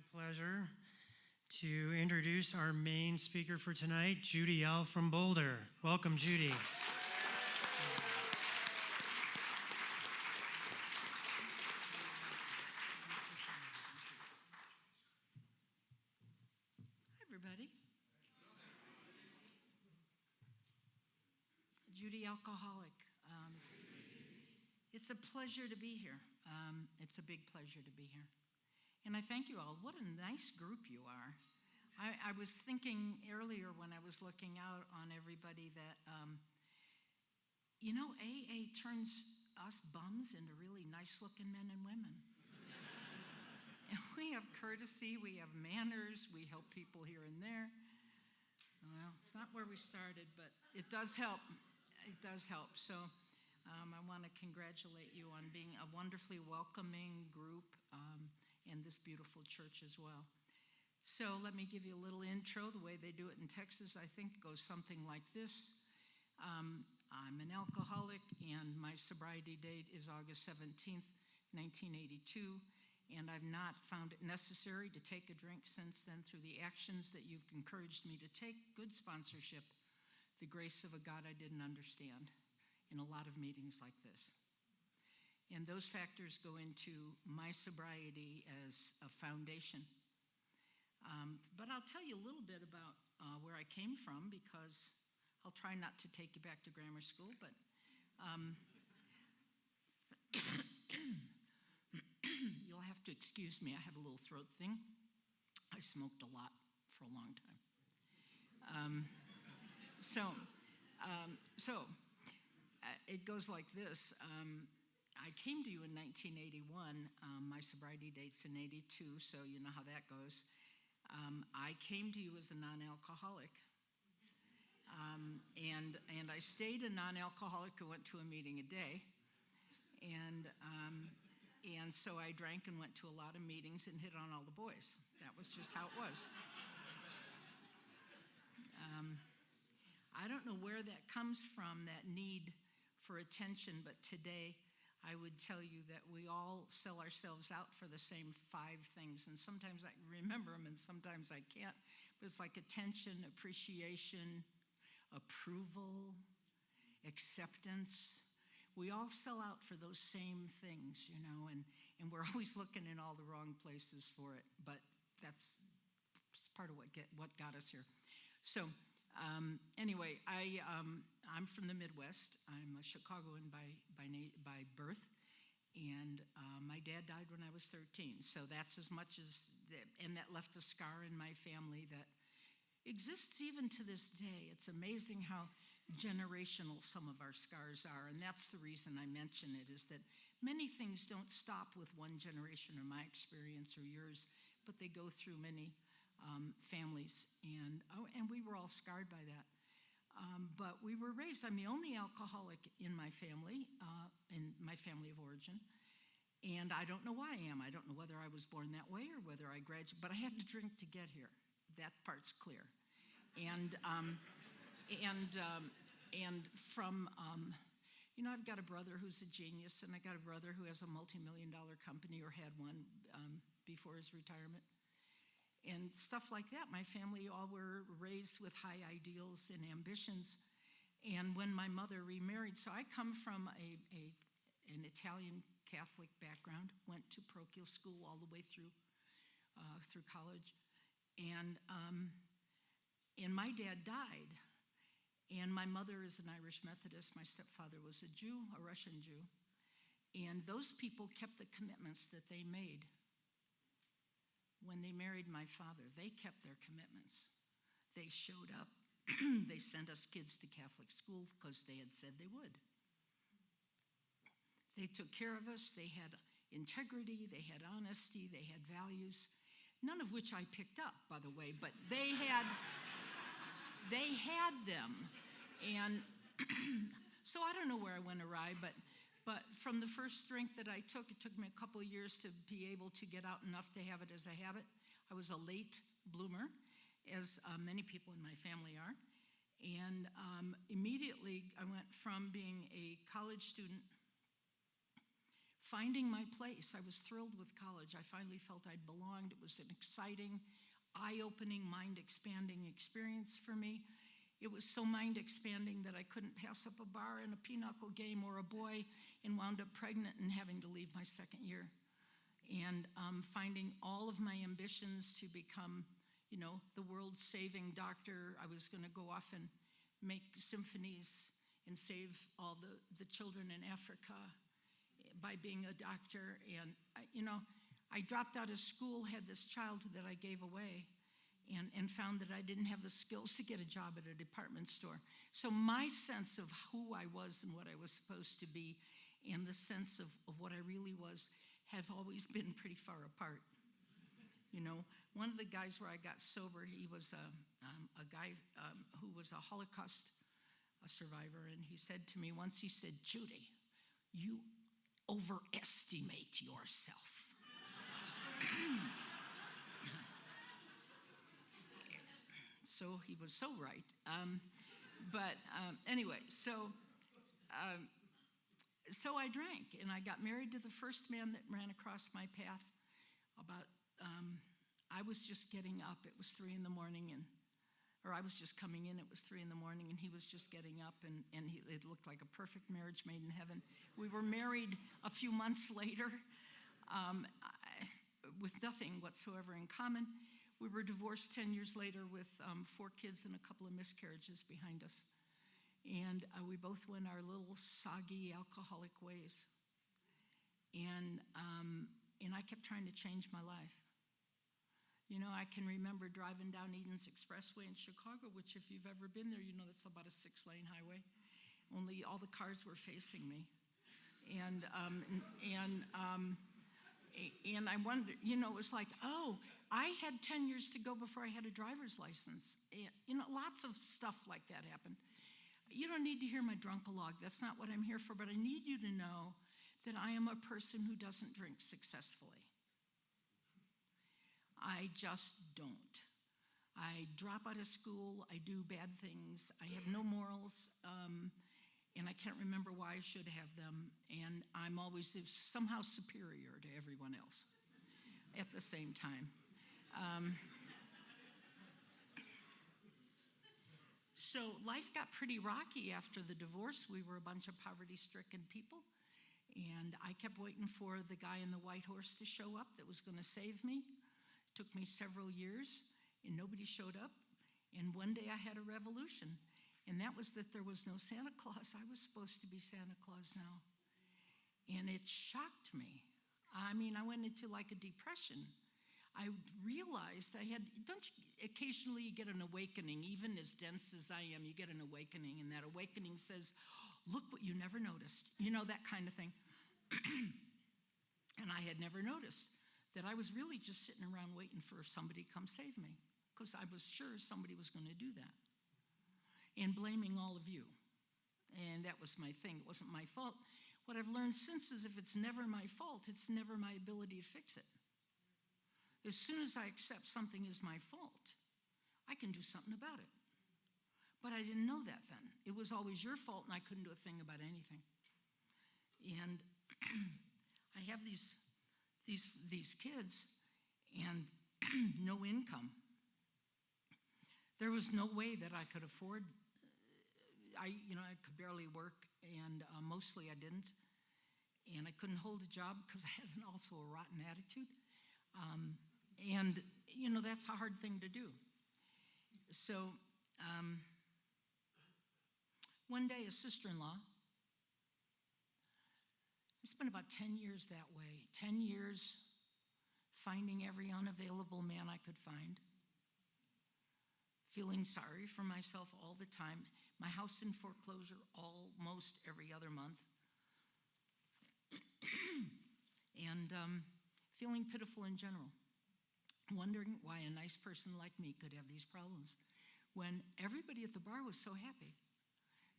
my pleasure to introduce our main speaker for tonight, Judy L from Boulder. Welcome, Judy. Hi, everybody. Judy Alcoholic. It's a pleasure to be here. It's a big pleasure to be here. And I thank you all. What a nice group you are. I was thinking earlier when I was looking out on everybody that, AA turns us bums into really nice-looking men and women. And we have courtesy, we have manners, we help people here and there. Well, it's not where we started, but it does help. It does help. So I want to congratulate you on being a wonderfully welcoming group and this beautiful church as well. So let me give you a little intro. The way they do it in Texas, I think, goes something like this. I'm an alcoholic, and my sobriety date is August 17th, 1982, and I've not found it necessary to take a drink since then through the actions that you've encouraged me to take, good sponsorship, the grace of a God I didn't understand in a lot of meetings like this. And those factors go into my sobriety as a foundation. But I'll tell you a little bit about where I came from, because I'll try not to take you back to grammar school, but you'll have to excuse me. I have a little throat thing. I smoked a lot for a long time. So it goes like this. I came to you in 1981. My sobriety date's in 82, so you know how that goes. I came to you as a non-alcoholic. And I stayed a non-alcoholic who went to a meeting a day. And so I drank and went to a lot of meetings and hit on all the boys. That was just how it was. I don't know where that comes from, that need for attention, but today I would tell you that we all sell ourselves out for the same 5 things, and sometimes I remember them and sometimes I can't, but it's like attention, appreciation, approval, acceptance. We all sell out for those same things, and we're always looking in all the wrong places for it, but that's part of what got us here. So anyway, I'm from the Midwest. I'm a Chicagoan by birth, and my dad died when I was 13. So that's as much as, and that left a scar in my family that exists even to this day. It's amazing how generational some of our scars are, and that's the reason I mention it, is that many things don't stop with one generation, or my experience or yours, but they go through many families, and we were all scarred by that. But we were raised, I'm the only alcoholic in my family of origin, and I don't know why I am. I don't know whether I was born that way or whether I graduated, but I had to drink to get here. That part's clear. And from, I've got a brother who's a genius, and I got a brother who has a multi-million-dollar company, or had one before his retirement. And stuff like that. My family all were raised with high ideals and ambitions. And when my mother remarried, so I come from an Italian Catholic background, went to parochial school all the way through college. And my dad died. And my mother is an Irish Methodist. My stepfather was a Jew, a Russian Jew. And those people kept the commitments that they made. When they married my father, they kept their commitments. They showed up. They sent us kids to Catholic school because they had said they would. They took care of us. They had integrity. They had honesty. They had values, none of which I picked up, by the way, but they had them. And so I don't know where I went awry, but from the first drink that I took, it took me a couple of years to be able to get out enough to have it as a habit. I was a late bloomer, as many people in my family are. And immediately I went from being a college student finding my place. I was thrilled with college. I finally felt I'd belonged. It was an exciting, eye-opening, mind-expanding experience for me. It was so mind-expanding that I couldn't pass up a bar and a pinochle game or a boy, and wound up pregnant and having to leave my second year. And finding all of my ambitions to become, the world-saving doctor. I was going to go off and make symphonies and save all the children in Africa by being a doctor. And, I dropped out of school, had this child that I gave away, and found that I didn't have the skills to get a job at a department store. So my sense of who I was and what I was supposed to be, and the sense of what I really was, have always been pretty far apart. One of the guys where I got sober, he was a guy who was a Holocaust survivor, and he said to me once, he said, "Judy, you overestimate yourself." So he was so right. Anyway, so I drank, and I got married to the first man that ran across my path. I was just getting up. It was 3 a.m, or I was just coming in. It was 3 a.m, and he was just getting up, and it looked like a perfect marriage made in heaven. We were married a few months later, with nothing whatsoever in common. We were divorced 10 years later with 4 kids and a couple of miscarriages behind us. And we both went our little soggy alcoholic ways. And I kept trying to change my life. I can remember driving down Eden's Expressway in Chicago, which if you've ever been there, that's about a 6-lane highway. Only all the cars were facing me. And I wondered, it was like, oh, I had 10 years to go before I had a driver's license. Lots of stuff like that happened. You don't need to hear my drunk-a-log. That's not what I'm here for, but I need you to know that I am a person who doesn't drink successfully. I just don't. I drop out of school. I do bad things. I have no morals, and I can't remember why I should have them. And I'm always somehow superior to everyone else at the same time. So life got pretty rocky after the divorce. We were a bunch of poverty-stricken people, and I kept waiting for the guy in the white horse to show up that was going to save me. It took me several years, and nobody showed up. And one day I had a revolution, and that was that there was no Santa Claus. I was supposed to be Santa Claus now. And it shocked me. I went into like a depression. I realized occasionally you get an awakening, even as dense as I am, you get an awakening, and that awakening says, look what you never noticed, that kind of thing. And I had never noticed that I was really just sitting around waiting for somebody to come save me, because I was sure somebody was going to do that, and blaming all of you. And that was my thing. It wasn't my fault. What I've learned since is if it's never my fault, it's never my ability to fix it. As soon as I accept something is my fault, I can do something about it. But I didn't know that then. It was always your fault, and I couldn't do a thing about anything. And I have these kids and no income. There was no way that I could afford. I could barely work, and mostly I didn't. And I couldn't hold a job because I had also a rotten attitude. And that's a hard thing to do. So one day a sister-in-law, it's been about 10 years that way, 10 years finding every unavailable man I could find, feeling sorry for myself all the time, my house in foreclosure almost every other month, and feeling pitiful in general, wondering why a nice person like me could have these problems when everybody at the bar was so happy.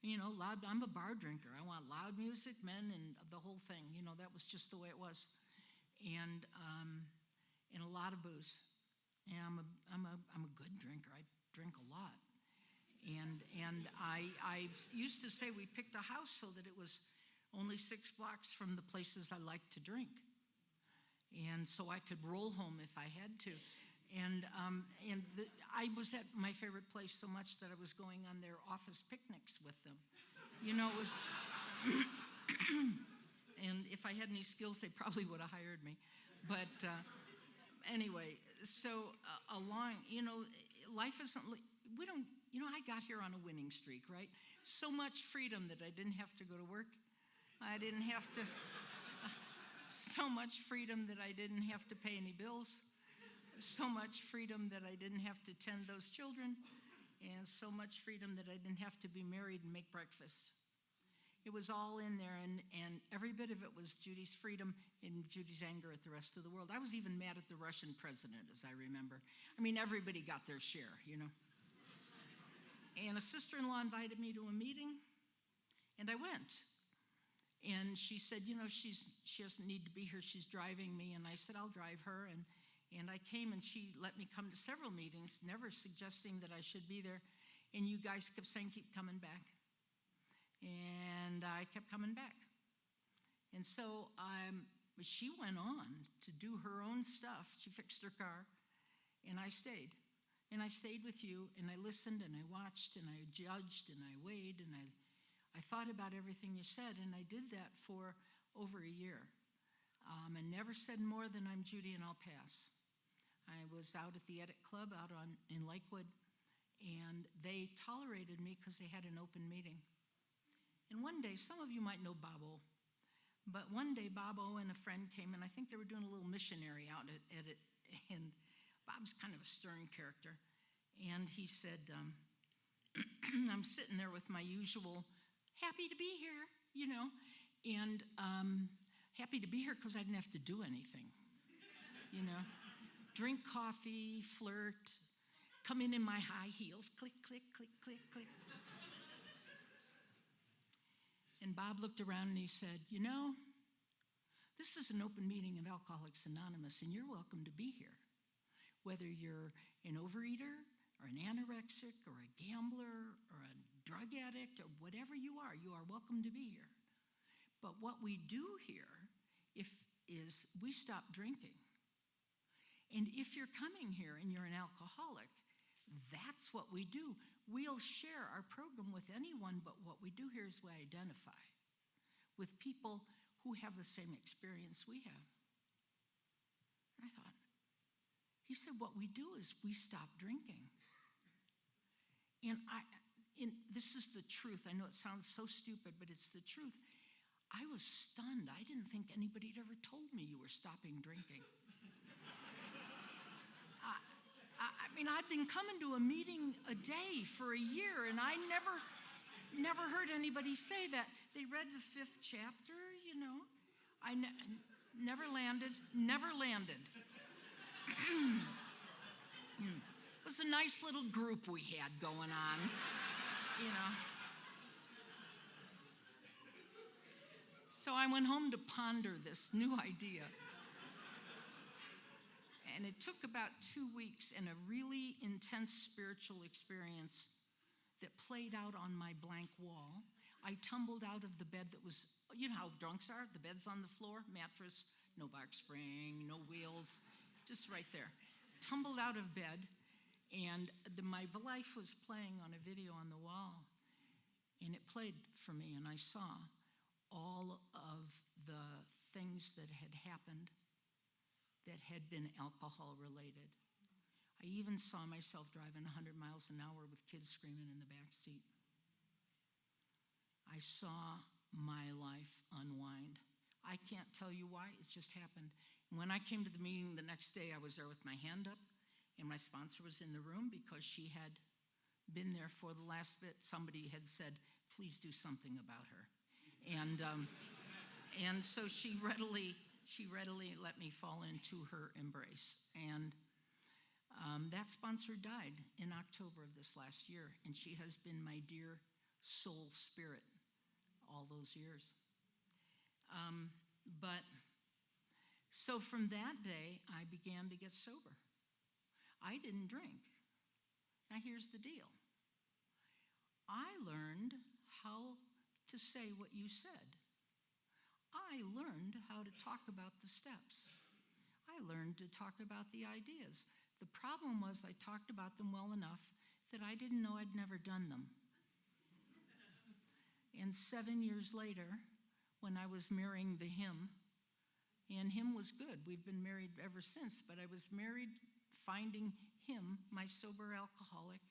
Loud. I'm a bar drinker. I want loud music, men, and the whole thing. That was just the way it was, and a lot of booze. And I'm a good drinker. I drink a lot, and I used to say we picked a house so that it was only 6 blocks from the places I like to drink. And so I could roll home if I had to. And I was at my favorite place so much that I was going on their office picnics with them. You know, it was, and if I had any skills, they probably would have hired me. But anyway, so life isn't, I got here on a winning streak, right? So much freedom that I didn't have to go to work. I didn't have to, so much freedom that I didn't have to pay any bills. So much freedom that I didn't have to tend those children, and so much freedom that I didn't have to be married and make breakfast. It was all in there, and every bit of it was Judy's freedom and Judy's anger at the rest of the world. I was even mad at the Russian president, as I remember. I mean, everybody got their share, you know. And a sister-in-law invited me to a meeting, and I went. And she said, she doesn't need to be here. She's driving me. And I said, I'll drive her. And I came, and she let me come to several meetings, never suggesting that I should be there. And you guys kept saying, keep coming back. And I kept coming back. And so she went on to do her own stuff. She fixed her car, and I stayed. And I stayed with you, and I listened, and I watched, and I judged, and I weighed, and I thought about everything you said, and I did that for over a year. And never said more than I'm Judy and I'll pass. I was out at the Edit Club in Lakewood, and they tolerated me because they had an open meeting. And one day, some of you might know Bobo, but one day Bobo and a friend came, and I think they were doing a little missionary out at Edit, and Bob's kind of a stern character. And he said, I'm sitting there with my usual, happy to be here, and happy to be here because I didn't have to do anything, drink coffee, flirt, come in my high heels, click, click, click, click, click. And Bob looked around and he said, this is an open meeting of Alcoholics Anonymous, and you're welcome to be here. Whether you're an overeater or an anorexic or a gambler or a drug addict or whatever you are welcome to be here. But what we do here is we stop drinking. And if you're coming here and you're an alcoholic, that's what we do. We'll share our program with anyone, but what we do here is we identify with people who have the same experience we have. And I thought, he said, what we do is we stop drinking. And this is the truth. I know it sounds so stupid, but it's the truth. I was stunned. I didn't think anybody had ever told me you were stopping drinking. I'd been coming to a meeting a day for a year, and I never heard anybody say that. They read the 5th chapter, I never landed. It was a nice little group we had going on, So I went home to ponder this new idea. And it took about 2 weeks and a really intense spiritual experience that played out on my blank wall. I tumbled out of the bed that was, how drunks are, the bed's on the floor, mattress, no box spring, no wheels, just right there. Tumbled out of bed, and my life was playing on a video on the wall. And it played for me, and I saw all of the things that had happened that had been alcohol related. I even saw myself driving 100 miles an hour with kids screaming in the back seat. I saw my life unwind. I can't tell you why, it's just happened. When I came to the meeting the next day, I was there with my hand up, and my sponsor was in the room because she had been there for the last bit. Somebody had said, please do something about her. And so she readily let me fall into her embrace. And that sponsor died in October of this last year, and she has been my dear soul spirit all those years. So from that day, I began to get sober. I didn't drink. Now here's the deal. I learned how to say what you said. I learned how to talk about the steps. I learned to talk about the ideas. The problem was I talked about them well enough that I didn't know I'd never done them. And 7 years later, when I was marrying the him, and him was good. We've been married ever since, but I was married finding him, my sober alcoholic,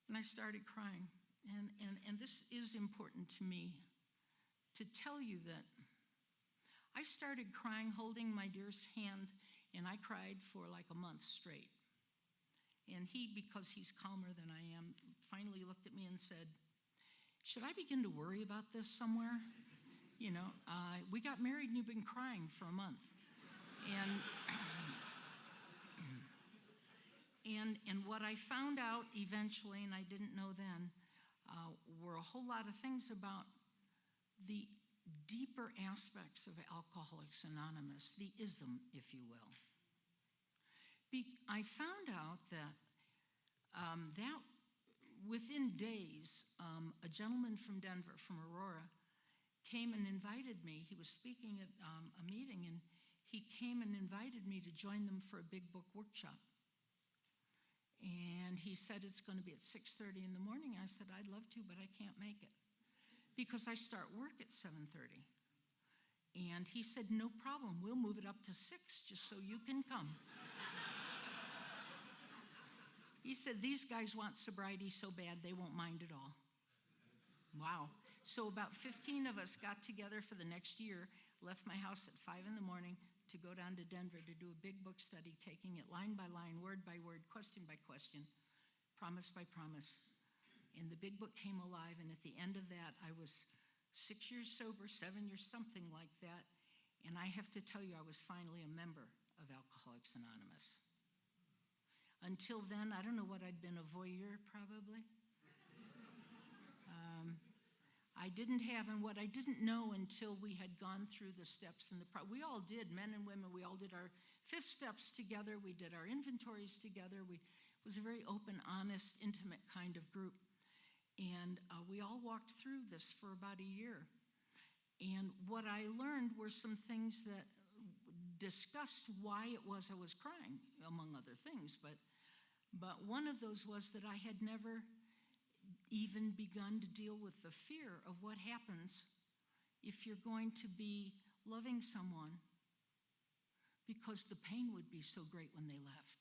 and I started crying. And this is important to me to tell you that I started crying holding my dear's hand, and I cried for like a month straight. And he, because he's calmer than I am, finally looked at me and said, "Should I begin to worry about this somewhere? You know, we got married and you've been crying for a month." And what I found out eventually, and I didn't know then, were a whole lot of things about the deeper aspects of Alcoholics Anonymous, the ism, if you will. I found out that within days, a gentleman from Denver, from Aurora, came and invited me. He was speaking at a meeting, and he came and invited me to join them for a big book workshop. And he said it's going to be at 6:30 in the morning. I said, "I'd love to, but I can't make it because I start work at 7:30. And he said, "No problem. We'll move it up to 6 just so you can come." He said, "These guys want sobriety so bad they won't mind at all." Wow. So about 15 of us got together for the next year, left my house at 5 in the morning to go down to Denver to do a big book study, taking it line by line, word by word, question by question, promise by promise. And the big book came alive, and at the end of that, I was 6 years sober, 7 years, something like that. And I have to tell you, I was finally a member of Alcoholics Anonymous. Until then, I don't know what I'd been, a voyeur probably. I didn't have, and what I didn't know until we had gone through the steps and we all did, men and women, we all did our 5 steps together, we did our inventories together. It was a very open, honest, intimate kind of group. And we all walked through this for about a year. And what I learned were some things that discussed why it was I was crying, among other things. But one of those was that I had never even begun to deal with the fear of what happens if you're going to be loving someone because the pain would be so great when they left.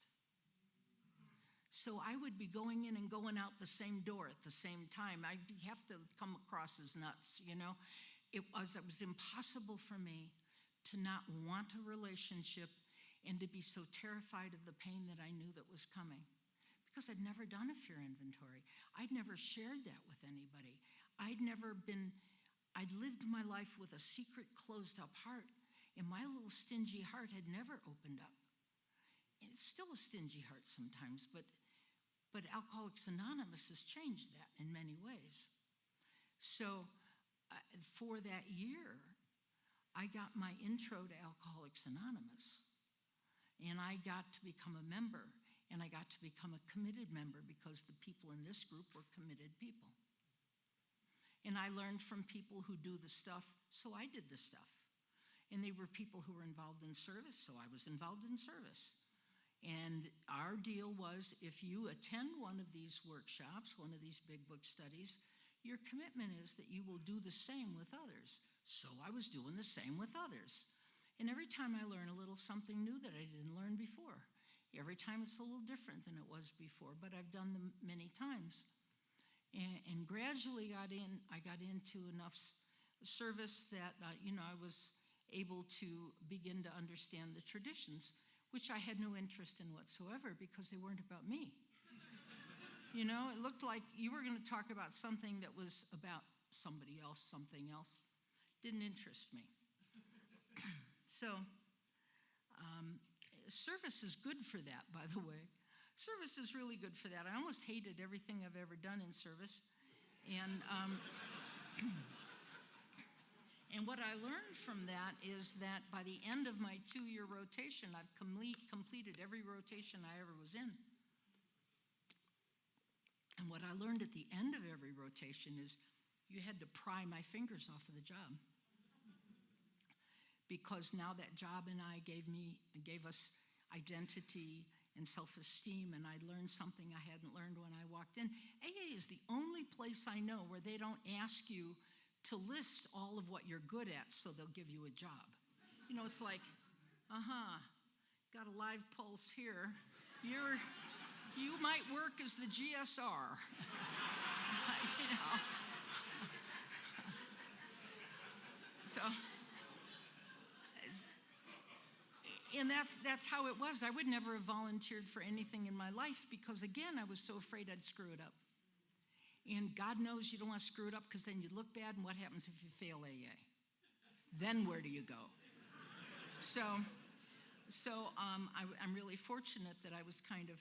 So I would be going in and going out the same door at the same time. I'd have to come across as nuts, you know. It was impossible for me to not want a relationship and to be so terrified of the pain that I knew that was coming. Because I'd never done a fear inventory. I'd never shared that with anybody. I'd lived my life with a secret, closed-up heart, and my little stingy heart had never opened up. And it's still a stingy heart sometimes, but Alcoholics Anonymous has changed that in many ways. So for that year, I got my intro to Alcoholics Anonymous, and I got to become a member. And I got to become a committed member because the people in this group were committed people. And I learned from people who do the stuff, so I did the stuff. And they were people who were involved in service, so I was involved in service. And our deal was, if you attend one of these workshops, one of these big book studies, your commitment is that you will do the same with others. So I was doing the same with others. And every time I learn a little something new that I didn't learn before. Every time it's a little different than it was before, but I've done them many times. And gradually I got into enough service that, I was able to begin to understand the traditions, which I had no interest in whatsoever because they weren't about me. You know, it looked like you were going to talk about something that was about somebody else, something else. Didn't interest me. So, service is good for that, by the way. Service is really good for that. I almost hated everything I've ever done in service. And what I learned from that is that by the end of my 2-year rotation, I've completed every rotation I ever was in. And what I learned at the end of every rotation is you had to pry my fingers off of the job. because now that job and I gave us identity and self-esteem, and I learned something I hadn't learned when I walked in. AA is the only place I know where they don't ask you to list all of what you're good at so they'll give you a job. You know, it's like, got a live pulse here. You might work as the GSR. You know. So, and that's how it was. I would never have volunteered for anything in my life because, again, I was so afraid I'd screw it up. And God knows you don't want to screw it up because then you look bad, and what happens if you fail AA? Then where do you go? So I'm really fortunate that I was kind of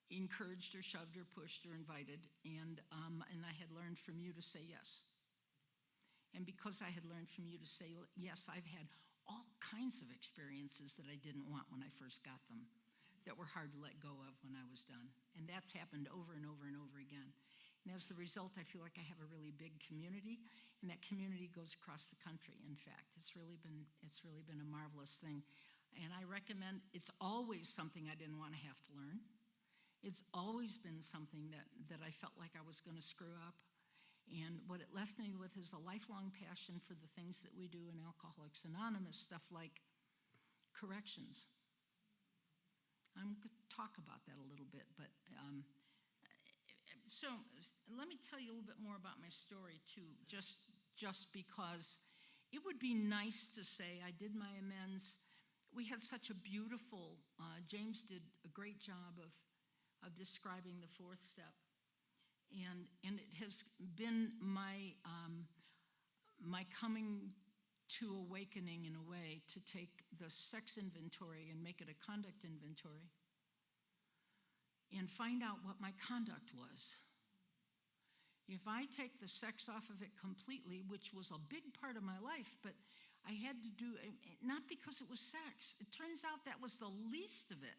encouraged or shoved or pushed or invited, and I had learned from you to say yes. And because I had learned from you to say yes, I've had all kinds of experiences that I didn't want when I first got them, that were hard to let go of when I was done. And that's happened over and over and over again. And as a result, I feel like I have a really big community, and that community goes across the country, in fact. It's really been a marvelous thing. And I recommend, it's always something I didn't want to have to learn. It's always been something that I felt like I was going to screw up. And what it left me with is a lifelong passion for the things that we do in Alcoholics Anonymous, stuff like corrections. I'm going to talk about that a little bit, but so let me tell you a little bit more about my story too, just because it would be nice to say I did my amends. We had such a beautiful, James did a great job of describing the fourth step. And it has been my coming to awakening in a way to take the sex inventory and make it a conduct inventory and find out what my conduct was. If I take the sex off of it completely, which was a big part of my life, but I had to do, not because it was sex. It turns out that was the least of it.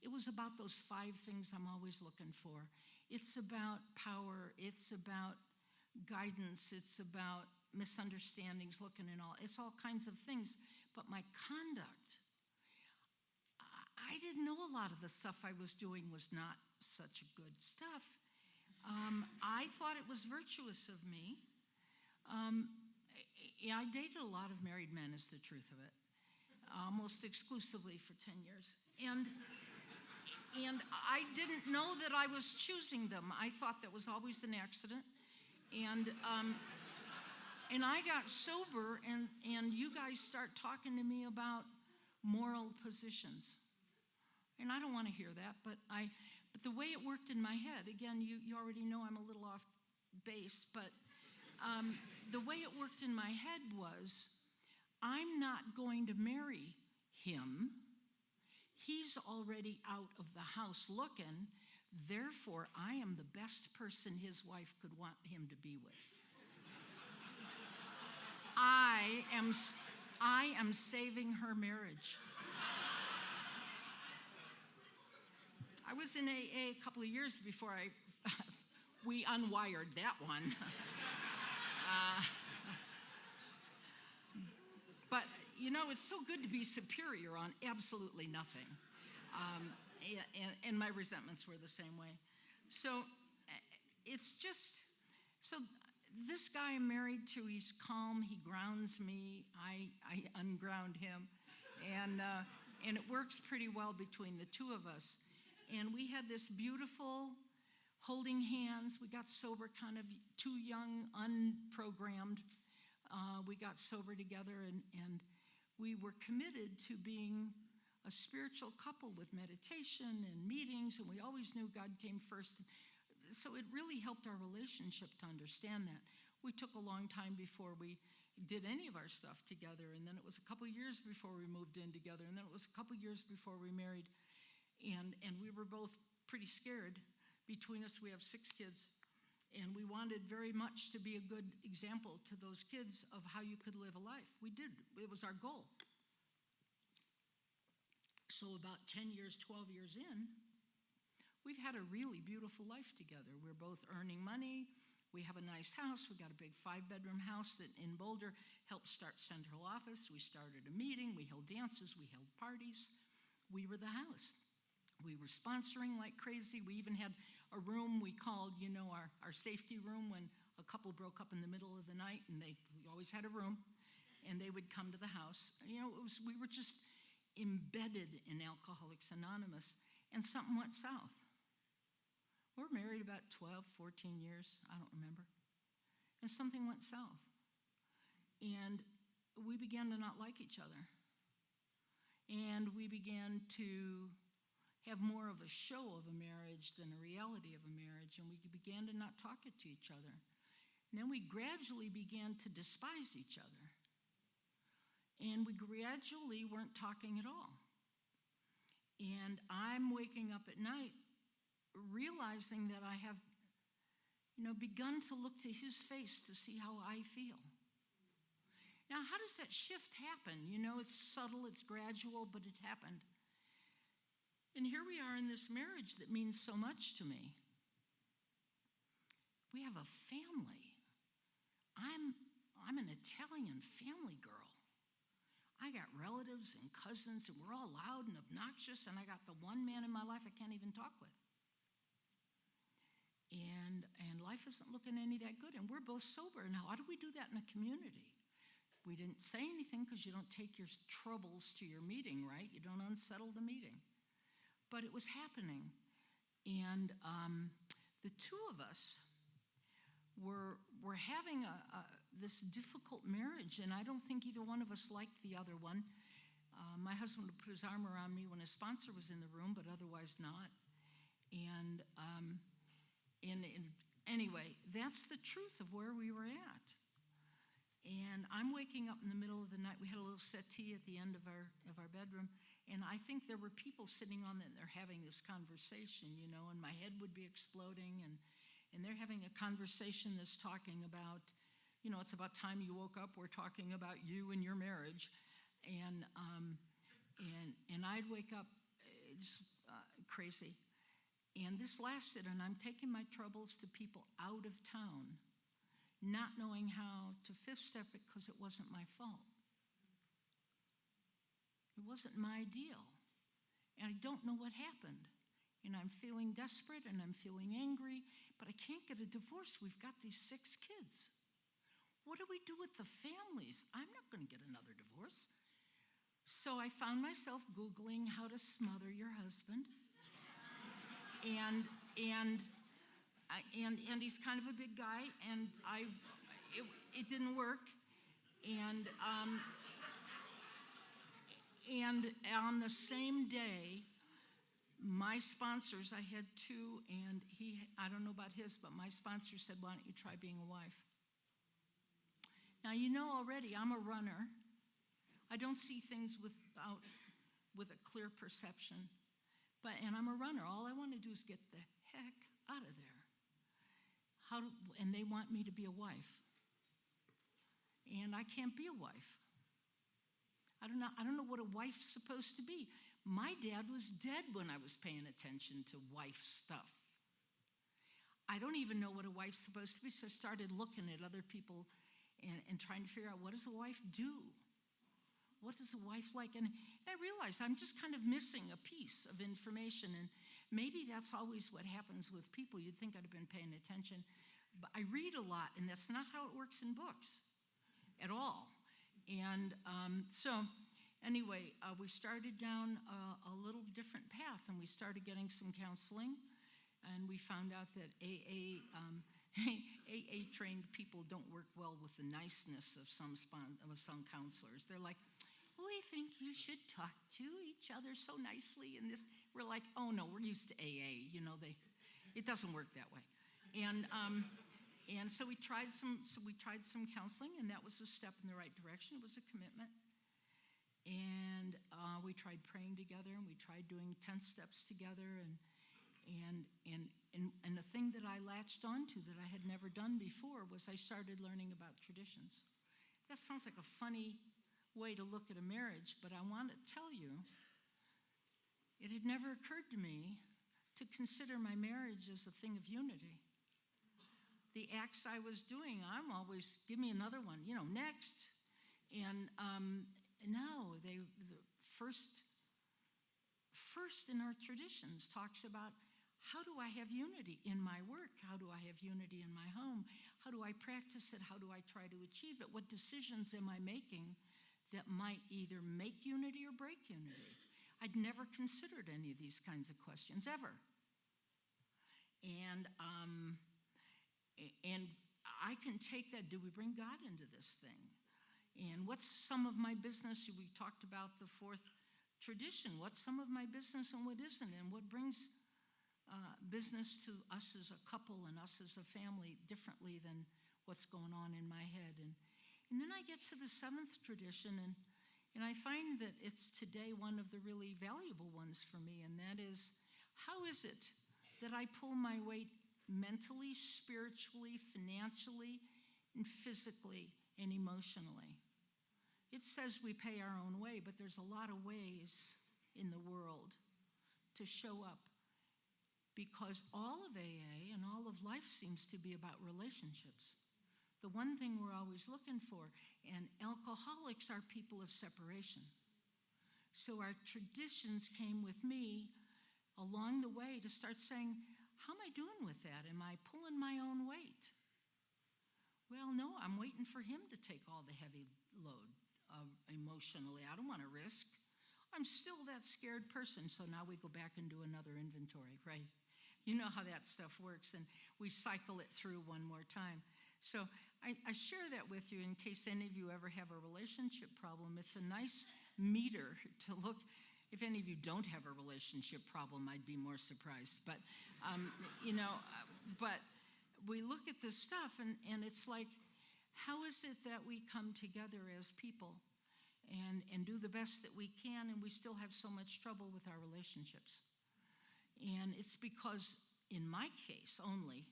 It was about those 5 things I'm always looking for. It's about power, it's about guidance, it's about misunderstandings, looking and all. It's all kinds of things. But my conduct, I didn't know a lot of the stuff I was doing was not such good stuff. I thought it was virtuous of me. I dated a lot of married men, is the truth of it, almost exclusively for 10 years. And I didn't know that I was choosing them. I thought that was always an accident. And I got sober, and you guys start talking to me about moral positions. And I don't want to hear that, but the way it worked in my head, again, you already know I'm a little off base, but the way it worked in my head was, I'm not going to marry him. He's already out of the house looking, therefore I am the best person his wife could want him to be with. I am saving her marriage. I was in AA a couple of years before we unwired that one. But, you know, it's so good to be superior on absolutely nothing. And my resentments were the same way. So it's just, so this guy I'm married to, he's calm, he grounds me, I unground him. And it works pretty well between the two of us. And we had this beautiful holding hands. We got sober kind of too young, unprogrammed. We got sober together, and we were committed to being a spiritual couple with meditation and meetings, and we always knew God came first. So it really helped our relationship to understand that. We took a long time before we did any of our stuff together, and then it was a couple years before we moved in together, and then it was a couple years before we married, and we were both pretty scared. Between us, we have 6 kids, and we wanted very much to be a good example to those kids of how you could live a life. We did. It was our goal. So about 10 years, 12 years in, we've had a really beautiful life together. We're both earning money. We have a nice house. We got a big 5-bedroom house that in Boulder helped start central office. We started a meeting. We held dances. We held parties. We were the house. We were sponsoring like crazy. We even had a room we called, our safety room when a couple broke up in the middle of the night, and we always had a room, and they would come to the house. We were just embedded in Alcoholics Anonymous, and something went south. We were married about 12, 14 years, I don't remember, and something went south. And we began to not like each other. And we began to have more of a show of a marriage than a reality of a marriage, and we began to not talk to each other. And then we gradually began to despise each other. And we gradually weren't talking at all. And I'm waking up at night realizing that I have, begun to look to his face to see how I feel. Now, how does that shift happen? It's subtle, it's gradual, but it happened. And here we are in this marriage that means so much to me. We have a family. I'm an Italian family girl. I got relatives and cousins, and we're all loud and obnoxious, and I got the one man in my life I can't even talk with. And life isn't looking any that good, and we're both sober. Now, how do we do that in a community? We didn't say anything because you don't take your troubles to your meeting, right? You don't unsettle the meeting. But it was happening, and the two of us were having this difficult marriage, and I don't think either one of us liked the other one. My husband would put his arm around me when a sponsor was in the room, but otherwise not. And anyway, that's the truth of where we were at. And I'm waking up in the middle of the night. We had a little settee at the end of our bedroom, and I think there were people sitting on it, and they're having this conversation, and my head would be exploding, and they're having a conversation that's talking about, it's about time you woke up. We're talking about you and your marriage, and I'd wake up just crazy. And this lasted, and I'm taking my troubles to people out of town, not knowing how to fifth step it because it wasn't my fault. It wasn't my deal. And I don't know what happened. And I'm feeling desperate, and I'm feeling angry, but I can't get a divorce. We've got these 6 kids. What do we do with the families? I'm not going to get another divorce. So I found myself Googling how to smother your husband. And he's kind of a big guy, and it didn't work. And on the same day, my sponsors, I had 2, and I don't know about his, but my sponsor said, why don't you try being a wife? Now, already I'm a runner. I don't see things with a clear perception. And I'm a runner. All I want to do is get the heck out of there. And they want me to be a wife. And I can't be a wife. I don't know what a wife's supposed to be. My dad was dead when I was paying attention to wife stuff. I don't even know what a wife's supposed to be, so I started looking at other people and trying to figure out, what does a wife do? What is a wife like? And I realized I'm just kind of missing a piece of information, and maybe that's always what happens with people. You'd think I'd have been paying attention. But I read a lot, and that's not how it works in books at all. And so anyway, we started down a little different path, and we started getting some counseling, and we found out that AA-trained people don't work well with the niceness of some counselors. They're like, we think you should talk to each other so nicely, and this. We're like, oh no, we're used to AA. It doesn't work that way. And so we tried some counseling, and that was a step in the right direction. It was a commitment. And we tried praying together, and we tried doing 10 steps together, and the thing that I latched onto that I had never done before was I started learning about traditions. That sounds like a funny way to look at a marriage, but I want to tell you, it had never occurred to me to consider my marriage as a thing of unity. the acts I was doing, I'm always, give me another one, next. And no, the first in our traditions talks about, how do I have unity in my work? How do I have unity in my home? How do I practice it? How do I try to achieve it? What decisions am I making that might either make unity or break unity? I'd never considered any of these kinds of questions ever. And I can take that. Do we bring God into this thing? And what's some of my business? We talked about the fourth tradition. What's some of my business and what isn't? And what brings business to us as a couple and us as a family differently than what's going on in my head? And then I get to the seventh tradition, and I find that it's today one of the really valuable ones for me, and that is, how is it that I pull my weight mentally, spiritually, financially, and physically, and emotionally? It says we pay our own way, but there's a lot of ways in the world to show up, because all of AA and all of life seems to be about relationships. The one thing we're always looking for, and alcoholics are people of separation. So our traditions came with me along the way to start saying, how am I doing with that? Am I pulling my own weight? Well, no, I'm waiting for him to take all the heavy load emotionally. I don't want to risk. I'm still that scared person. So now we go back and do another inventory, right? You know how that stuff works, and we cycle it through one more time. So I share that with you in case any of you ever have a relationship problem. It's a nice meter to look. If any of you don't have a relationship problem, I'd be more surprised. But, but we look at this stuff, and it's like, how is it that we come together as people and do the best that we can, and we still have so much trouble with our relationships? And it's because, in my case only,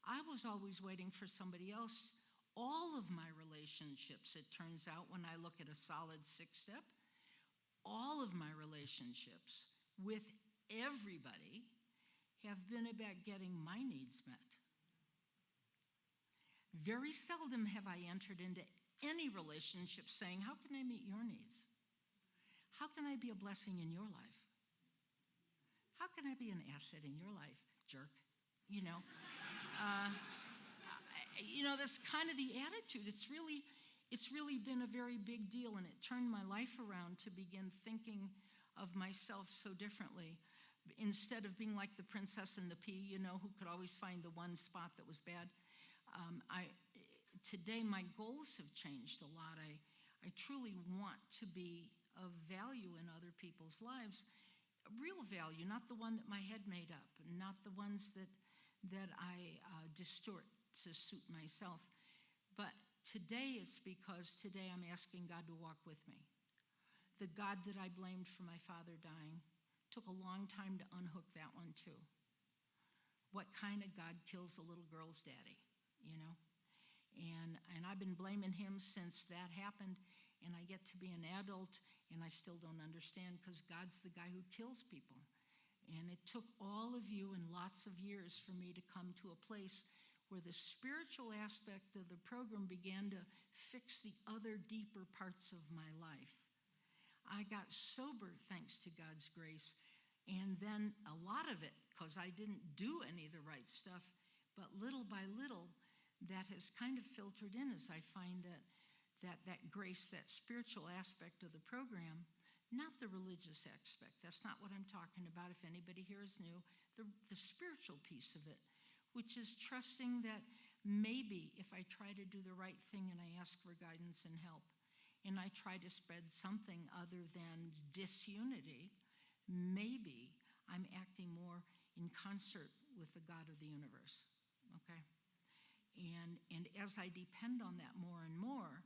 I was always waiting for somebody else. All of my relationships, it turns out, when I look at a solid 6-step, all of my relationships with everybody have been about getting my needs met. Very seldom have I entered into any relationship saying, how can I meet your needs? How can I be a blessing in your life? How can I be an asset in your life, jerk? That's kind of the attitude. It's really been a very big deal, and it turned my life around to begin thinking of myself so differently. Instead of being like the princess and the pea, who could always find the one spot that was bad. Today my goals have changed a lot. I truly want to be of value in other people's lives. Real value, not the one that my head made up, not the ones that I distort to suit myself. But today it's because today I'm asking God to walk with me. The God that I blamed for my father dying took a long time to unhook that one too. What kind of God kills a little girl's daddy, And I've been blaming him since that happened, and I get to be an adult, and I still don't understand, because God's the guy who kills people. And it took all of you and lots of years for me to come to a place where the spiritual aspect of the program began to fix the other deeper parts of my life. I got sober thanks to God's grace, and then a lot of it, because I didn't do any of the right stuff, but little by little, that has kind of filtered in as I find that grace, that spiritual aspect of the program, not the religious aspect. That's not what I'm talking about. If anybody here is new, the spiritual piece of it, which is trusting that maybe if I try to do the right thing and I ask for guidance and help, and I try to spread something other than disunity, maybe I'm acting more in concert with the God of the universe, okay? And as I depend on that more and more,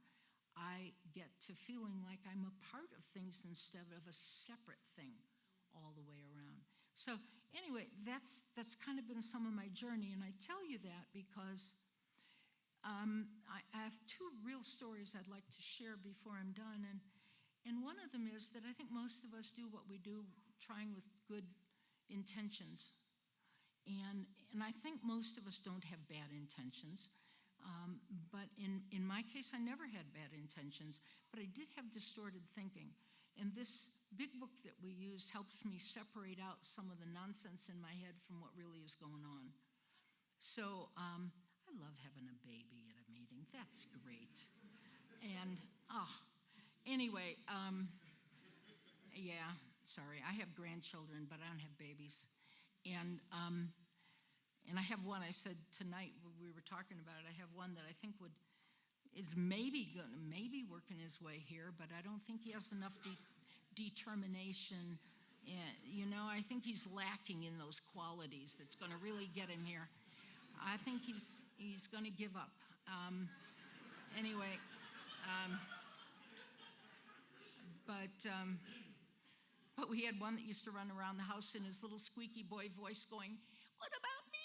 I get to feeling like I'm a part of things instead of a separate thing all the way around. So anyway, that's kind of been some of my journey, and I tell you that because I have two real stories I'd like to share before I'm done, and one of them is that I think most of us do what we do trying with good intentions. And I think most of us don't have bad intentions. But in my case, I never had bad intentions, but I did have distorted thinking. And this big book that we use helps me separate out some of the nonsense in my head from what really is going on. So I love having a baby at a meeting. That's great. And anyway, yeah, sorry. I have grandchildren, but I don't have babies. And I have one, I said tonight, we were talking about it, I have one that I think is maybe working his way here, but I don't think he has enough determination. And, I think he's lacking in those qualities that's going to really get him here. I think he's going to give up. Anyway, but we had one that used to run around the house in his little squeaky boy voice going, "What about me?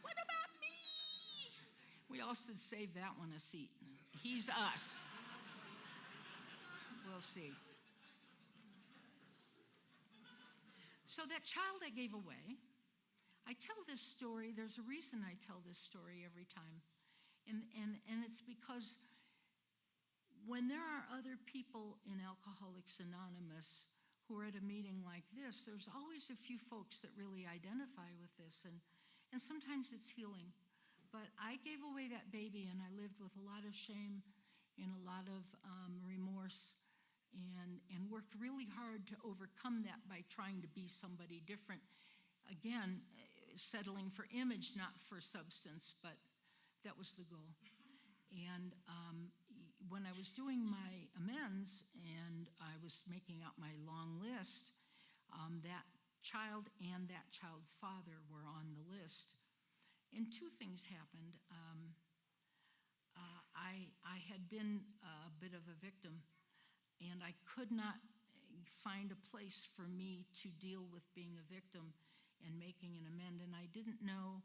What about me?" We all should save that one a seat. He's us. We'll see. So that child I gave away, I tell this story, there's a reason I tell this story every time. And it's because when there are other people in Alcoholics Anonymous who are at a meeting like this, there's always a few folks that really identify with this, and sometimes it's healing. But I gave away that baby, and I lived with a lot of shame and a lot of remorse, and worked really hard to overcome that by trying to be somebody different. Again, settling for image, not for substance, but that was the goal. And when I was doing my amends and I was making out my long list, that child and that child's father were on the list. And two things happened. I had been a bit of a victim, and I could not find a place for me to deal with being a victim and making an amend. And I didn't know,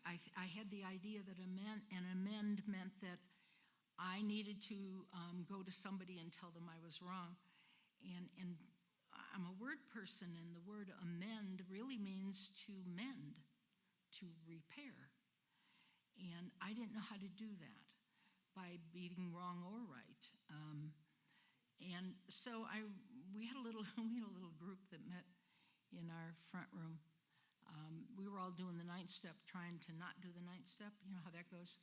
I had the idea that an amend meant that I needed to go to somebody and tell them I was wrong. And I'm a word person, and the word amend really means to mend, to repair. And I didn't know how to do that by being wrong or right. And so we had a little group that met in our front room. We were all doing the ninth step, trying to not do the ninth step. You know how that goes.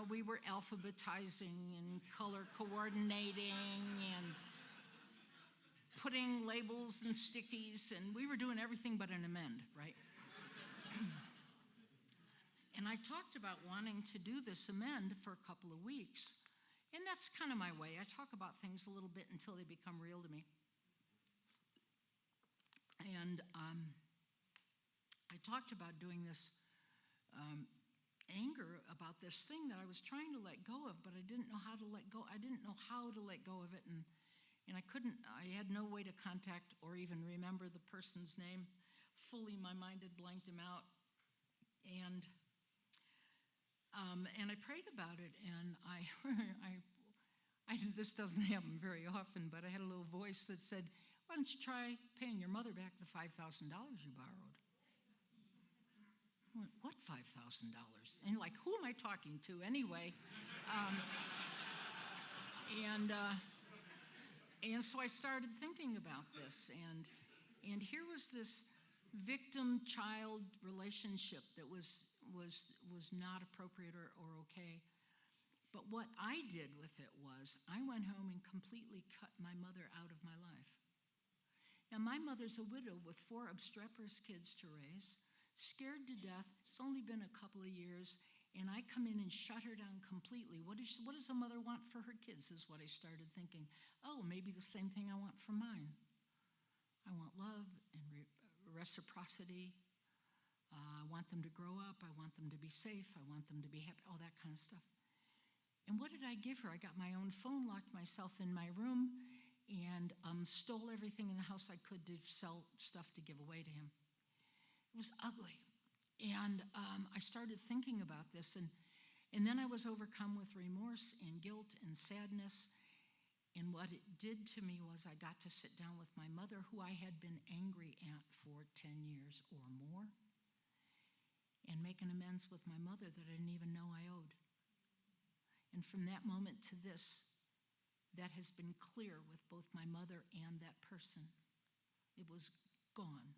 We were alphabetizing and color coordinating and putting labels and stickies, and we were doing everything but an amend, right? And I talked about wanting to do this amend for a couple of weeks. And that's kind of my way. I talk about things a little bit until they become real to me. And I talked about doing this anger about this thing that I was trying to let go of, but I didn't know how to let go. I didn't know how to let go of it, and I had no way to contact or even remember the person's name. Fully, my mind had blanked him out. And I prayed about it, and this doesn't happen very often, but I had a little voice that said, "Why don't you try paying your mother back the $5,000 you borrowed?" I went, "What $5,000? And like, who am I talking to anyway? And so I started thinking about this, and here was this victim-child relationship that was not appropriate or okay. But what I did with it was I went home and completely cut my mother out of my life. Now, my mother's a widow with 4 obstreperous kids to raise, scared to death. It's only been a couple of years, and I come in and shut her down completely. What does a mother want for her kids is what I started thinking. Oh, maybe the same thing I want for mine. I want love and reciprocity. I want them to grow up. I want them to be safe. I want them to be happy, all that kind of stuff. And what did I give her? I got my own phone, locked myself in my room, and stole everything in the house I could to sell stuff to give away to him. It was ugly. And I started thinking about this, and then I was overcome with remorse and guilt and sadness. And what it did to me was I got to sit down with my mother, who I had been angry at for 10 years or more, and make an amends with my mother that I didn't even know I owed. And from that moment to this, that has been clear with both my mother and that person. It was gone.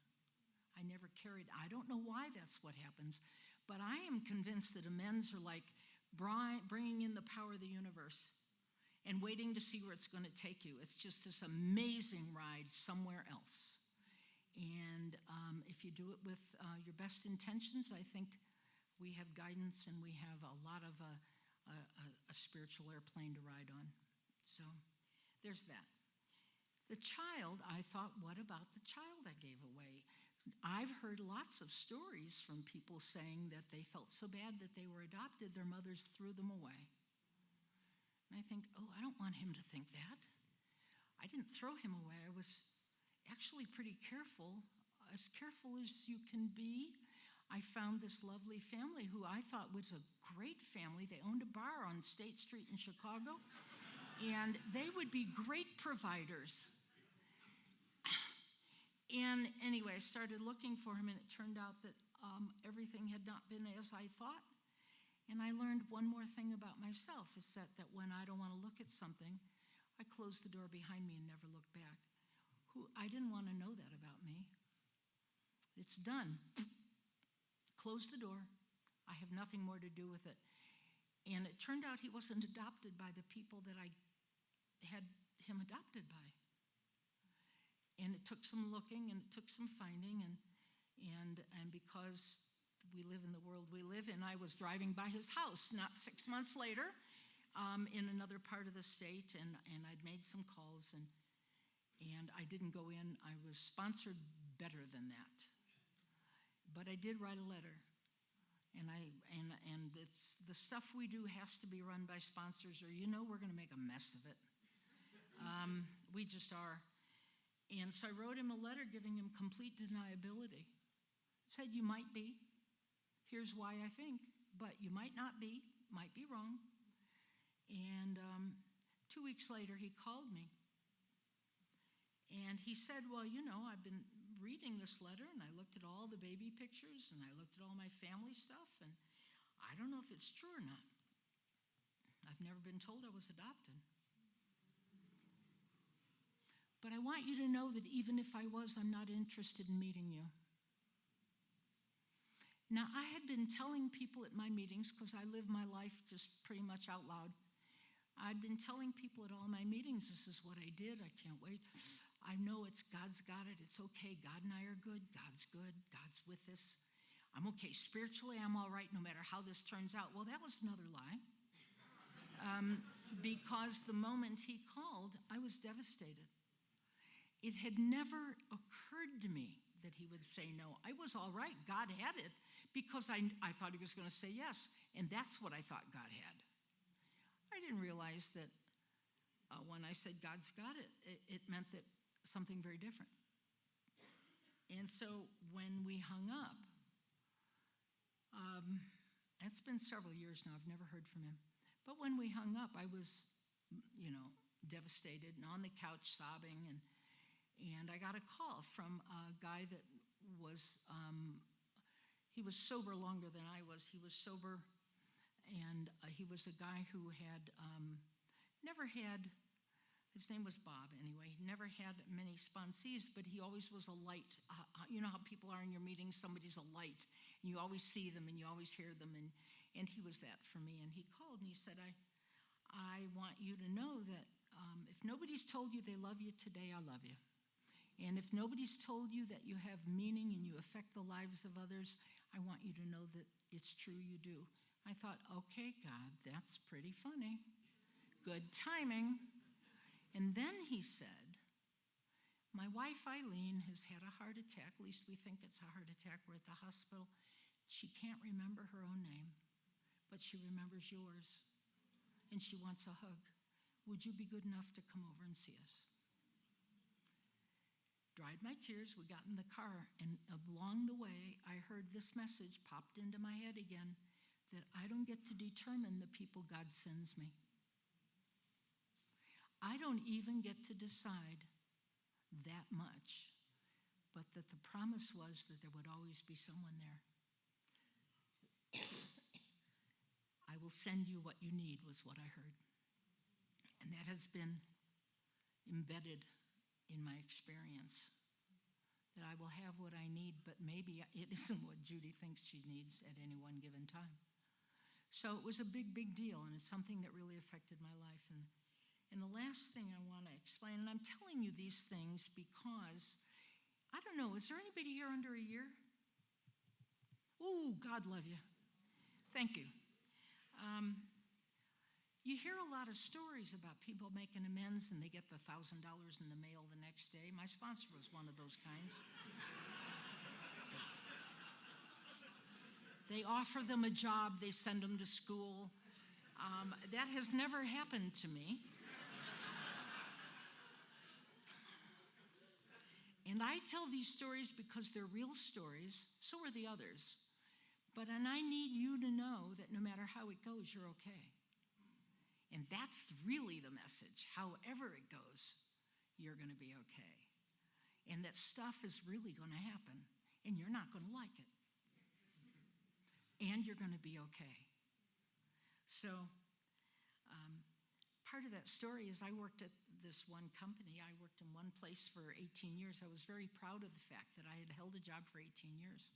I never carried, I don't know why that's what happens, but I am convinced that amends are like bringing in the power of the universe and waiting to see where it's going to take you. It's just this amazing ride somewhere else. And if you do it with your best intentions, I think we have guidance and we have a lot of a spiritual airplane to ride on. So there's that. The child, I thought, what about the child I gave away? I've heard lots of stories from people saying that they felt so bad that they were adopted, their mothers threw them away. And I think, oh, I don't want him to think that. I didn't throw him away. I was actually pretty careful as you can be. I found this lovely family who I thought was a great family. They owned a bar on State Street in Chicago, and they would be great providers. And anyway, I started looking for him, and it turned out that everything had not been as I thought. And I learned one more thing about myself, is that when I don't want to look at something, I close the door behind me and never look back. I didn't want to know that about me. It's done. Close the door. I have nothing more to do with it. And it turned out he wasn't adopted by the people that I had him adopted by. And it took some looking and it took some finding, and because we live in the world we live in, I was driving by his house not 6 months later in another part of the state, and I'd made some calls, and I didn't go in. I was sponsored better than that. But I did write a letter. And it's the stuff we do has to be run by sponsors, or we're going to make a mess of it. We just are. And so I wrote him a letter giving him complete deniability. Said, you might be. Here's why I think. But you might not be. Might be wrong. And 2 weeks later, he called me. And he said, well, I've been reading this letter, and I looked at all the baby pictures, and I looked at all my family stuff, and I don't know if it's true or not. I've never been told I was adopted. But I want you to know that even if I was, I'm not interested in meeting you. Now, I had been telling people at my meetings, because I live my life just pretty much out loud, I'd been telling people at all my meetings, this is what I did, I can't wait. I know God's got it, it's okay, God and I are good, God's with us. I'm okay, spiritually I'm all right no matter how this turns out. Well, that was another lie. Because the moment he called, I was devastated. It had never occurred to me that he would say no. I was all right, God had it, because I thought he was going to say yes, and that's what I thought God had. I didn't realize that when I said God's got it, it meant that something very different. And so when we hung up, it's been several years now, I've never heard from him. But when we hung up, I was, devastated and on the couch sobbing, and I got a call from a guy that was, he was sober longer than I was. He was sober, and he was a guy who had never had, his name was Bob anyway, he never had many sponsees, but he always was a light. You know how people are in your meetings, somebody's a light, and you always see them and you always hear them, and he was that for me. And he called and he said, I want you to know that if nobody's told you they love you today, I love you. And if nobody's told you that you have meaning and you affect the lives of others, I want you to know that it's true you do. I thought, okay, God, that's pretty funny. Good timing. And then he said, my wife Eileen has had a heart attack. At least we think it's a heart attack. We're at the hospital. She can't remember her own name, but she remembers yours. And she wants a hug. Would you be good enough to come over and see us? Dried my tears, we got in the car, and along the way, I heard this message popped into my head again, that I don't get to determine the people God sends me. I don't even get to decide that much, but that the promise was that there would always be someone there. I will send you what you need, was what I heard. And that has been embedded in my experience, that I will have what I need, but maybe it isn't what Judy thinks she needs at any one given time. So it was a big, big deal, and it's something that really affected my life. And the last thing I want to explain, and I'm telling you these things because, I don't know, is there anybody here under a year? Ooh, God love you. Thank you. You hear a lot of stories about people making amends and they get the $1,000 in the mail the next day. My sponsor was one of those kinds. They offer them a job, they send them to school. That has never happened to me. And I tell these stories because they're real stories, so are the others. And I need you to know that no matter how it goes, you're okay. And that's really the message. However it goes, you're going to be okay. And that stuff is really going to happen, and you're not going to like it. And you're going to be okay. So part of that story is I worked at this one company. I worked in one place for 18 years. I was very proud of the fact that I had held a job for 18 years.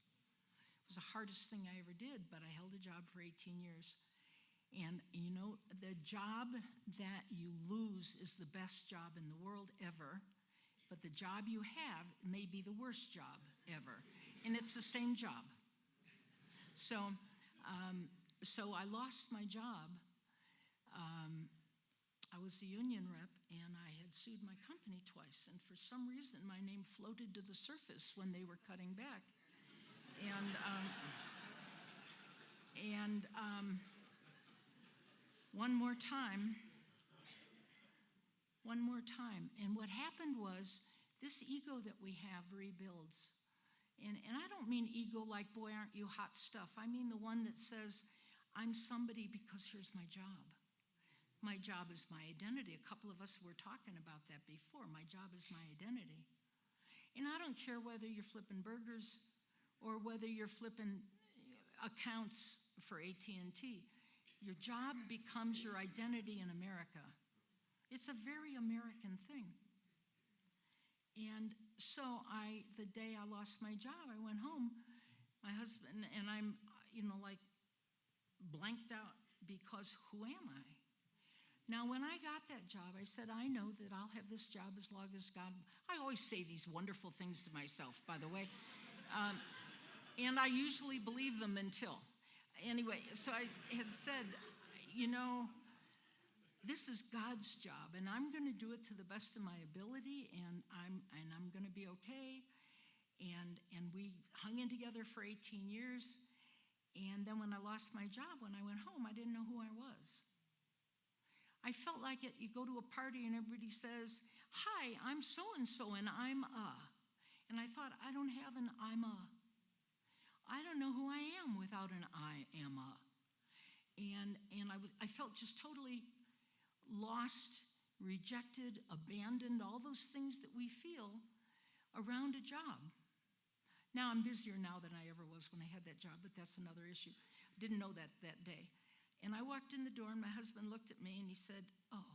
It was the hardest thing I ever did, but I held a job for 18 years. And, you know, the job that you lose is the best job in the world ever, but the job you have may be the worst job ever. And it's the same job. So I lost my job. I was the union rep, and I had sued my company twice. And for some reason, my name floated to the surface when they were cutting back. And one more time. And what happened was this ego that we have rebuilds. And I don't mean ego like, boy, aren't you hot stuff. I mean the one that says, I'm somebody because here's my job. My job is my identity. A couple of us were talking about that before. My job is my identity. And I don't care whether you're flipping burgers or whether you're flipping accounts for AT&T. Your job becomes your identity in America. It's a very American thing. And so the day I lost my job, I went home, my husband, and I'm, like blanked out because who am I? Now, when I got that job, I said, I know that I'll have this job as long as God, I always say these wonderful things to myself, by the way. And I usually believe them until. Anyway, so I had said, this is God's job, and I'm going to do it to the best of my ability, and I'm going to be okay. And we hung in together for 18 years. And then when I lost my job, when I went home, I didn't know who I was. I felt like it. You go to a party and everybody says, "Hi, I'm so-and-so, and I'm a." And I thought, I don't have an I'm a. I don't know who I am without an I am a. And I felt just totally lost, rejected, abandoned, all those things that we feel around a job. Now I'm busier now than I ever was when I had that job, but that's another issue. I didn't know that day. And I walked in the door and my husband looked at me and he said, "Oh,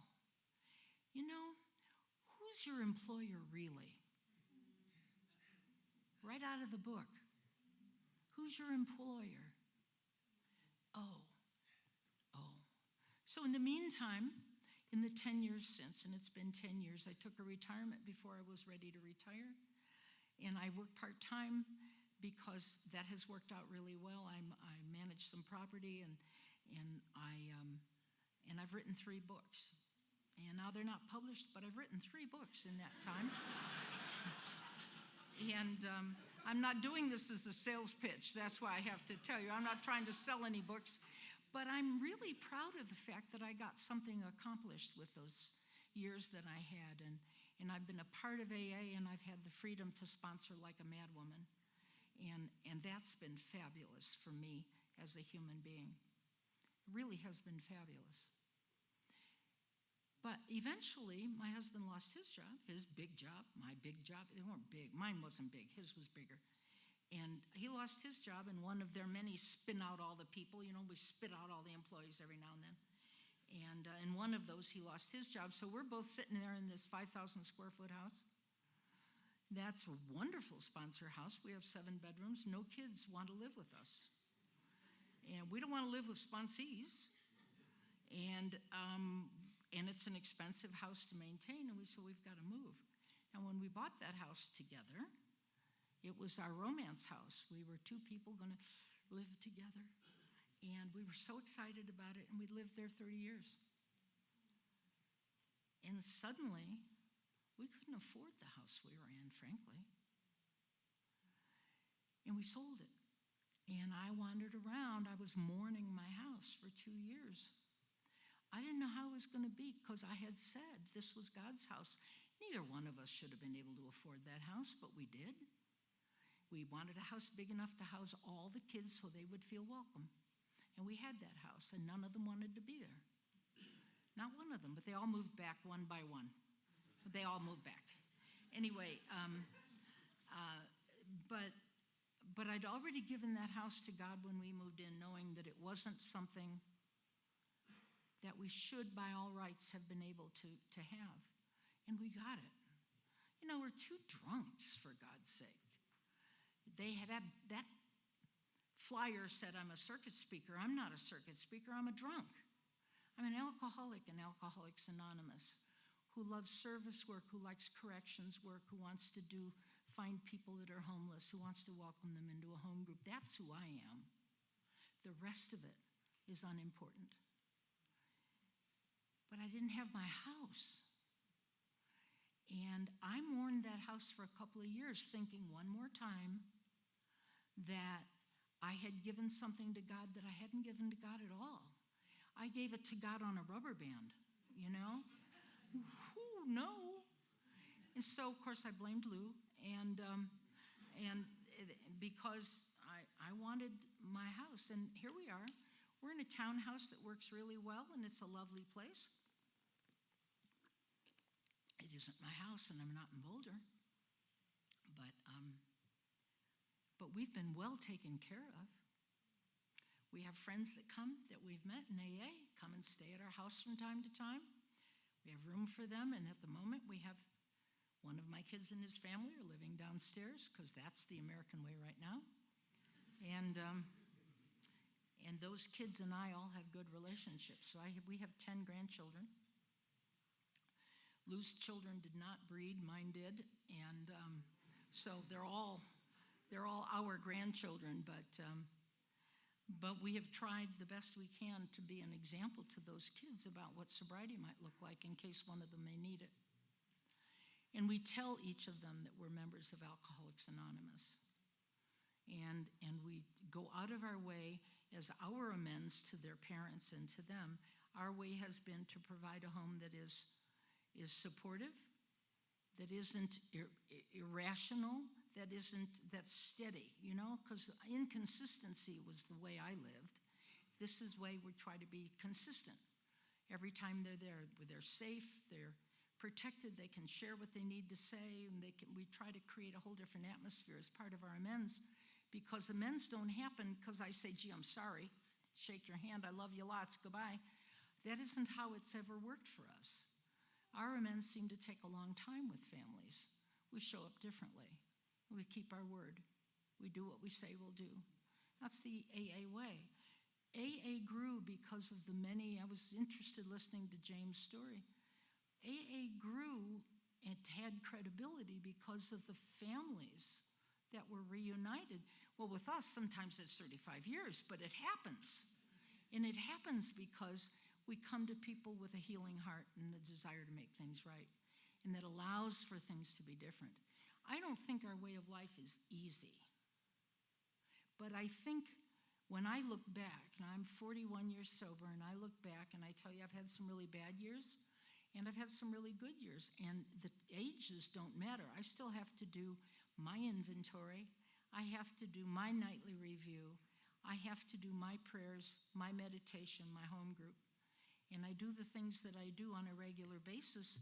who's your employer really?" Right out of the book. Who's your employer? Oh. So in the meantime, in the 10 years since, and it's been 10 years, I took a retirement before I was ready to retire. And I work part-time because that has worked out really well. I manage some property, and I've written 3 books. And now they're not published, but I've written 3 books in that time. And I'm not doing this as a sales pitch. That's why I have to tell you. I'm not trying to sell any books. But I'm really proud of the fact that I got something accomplished with those years that I had. And I've been a part of AA, and I've had the freedom to sponsor like a mad woman. And that's been fabulous for me as a human being. It really has been fabulous. But eventually, my husband lost his job, his big job, my big job. They weren't big. Mine wasn't big. His was bigger. And he lost his job, and one of their many spin out all the people. You know, we spit out all the employees every now and then. And in one of those, he lost his job. So we're both sitting there in this 5,000 square foot house. That's a wonderful sponsor house. We have 7 bedrooms. No kids want to live with us. And we don't want to live with sponsees. And it's an expensive house to maintain, and so we've got to move. And when we bought that house together, it was our romance house. We were 2 people going to live together. And we were so excited about it, and we lived there 30 years. And suddenly, we couldn't afford the house we were in, frankly. And we sold it. And I wandered around. I was mourning my house for 2 years. I didn't know how it was going to be because I had said this was God's house. Neither one of us should have been able to afford that house, but we did. We wanted a house big enough to house all the kids so they would feel welcome. And we had that house, and none of them wanted to be there. Not one of them, but they all moved back one by one. They all moved back. Anyway, but I'd already given that house to God when we moved in, knowing that it wasn't something that we should, by all rights, have been able to have. And we got it. You know, we're 2 drunks, for God's sake. They had that flyer said, I'm a circuit speaker. I'm not a circuit speaker. I'm a drunk. I'm an alcoholic in Alcoholics Anonymous who loves service work, who likes corrections work, who wants to find people that are homeless, who wants to welcome them into a home group. That's who I am. The rest of it is unimportant. But I didn't have my house. And I mourned that house for a couple of years, thinking one more time that I had given something to God that I hadn't given to God at all. I gave it to God on a rubber band, you know? Ooh, no. And so, of course, I blamed Lou, and because I wanted my house. And here we are. We're in a townhouse that works really well, and it's a lovely place. It isn't my house, and I'm not in Boulder. But we've been well taken care of. We have friends that come that we've met in AA, come and stay at our house from time to time. We have room for them, and at the moment we have one of my kids and his family are living downstairs because that's the American way right now. And those kids and I all have good relationships. So we have 10 grandchildren. Lou's children did not breed, mine did, and so they're all our grandchildren. But we have tried the best we can to be an example to those kids about what sobriety might look like in case one of them may need it. And we tell each of them that we're members of Alcoholics Anonymous. And we go out of our way as our amends to their parents and to them. Our way has been to provide a home that is supportive, that isn't irrational, that's steady, you know, because inconsistency was the way I lived. This is the way we try to be consistent. Every time they're there, they're safe, they're protected, they can share what they need to say, and we try to create a whole different atmosphere as part of our amends, because amends don't happen because I say, gee, I'm sorry, shake your hand, I love you lots, goodbye. That isn't how it's ever worked for us. Our amends seem to take a long time with families. We show up differently. We keep our word. We do what we say we'll do. That's the AA way. AA grew because of the many, I was interested listening to James' story. AA grew and had credibility because of the families that were reunited. Well, with us, sometimes it's 35 years, but it happens. And it happens because we come to people with a healing heart and a desire to make things right, and that allows for things to be different. I don't think our way of life is easy. But I think when I look back, and I'm 41 years sober, and I look back and I tell you I've had some really bad years, and I've had some really good years, and the ages don't matter. I still have to do my inventory. I have to do my nightly review. I have to do my prayers, my meditation, my home group. and I do the things that I do on a regular basis.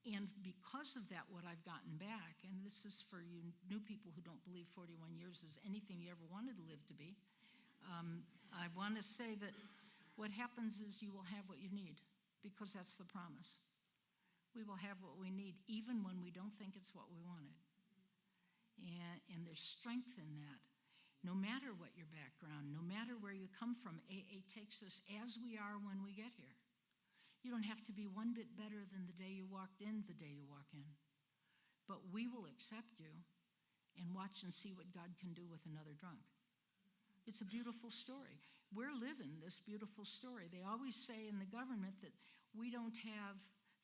And because of that, what I've gotten back, and this is for you new people who don't believe 41 years is anything you ever wanted to live to be, I want to say that what happens is you will have what you need, because that's the promise. We will have what we need, even when we don't think it's what we wanted. And there's strength in that. No matter what your background, no matter where you come from, AA takes us as we are when we get here. You don't have to be one bit better than the day you walked in, the day you walk in. But we will accept you and watch and see what God can do with another drunk. It's a beautiful story. We're living this beautiful story. They always say in the government that we don't have,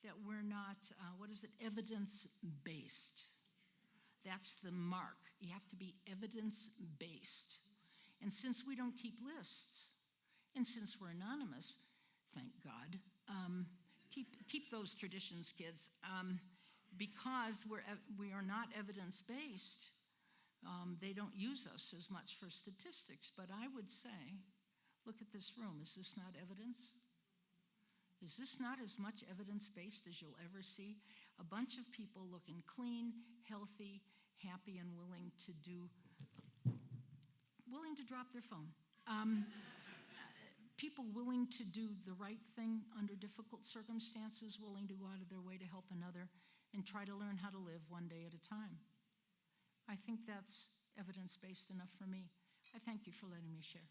that we're not, evidence-based. That's the mark. You have to be evidence-based. And since we don't keep lists, and since we're anonymous, thank God, keep those traditions, kids. Because we are not evidence-based, they don't use us as much for statistics. But I would say, look at this room. Is this not evidence? Is this not as much evidence-based as you'll ever see? A bunch of people looking clean, healthy, happy, and willing to drop their phone. People willing to do the right thing under difficult circumstances, willing to go out of their way to help another and try to learn how to live one day at a time. I think that's evidence-based enough for me. I thank you for letting me share.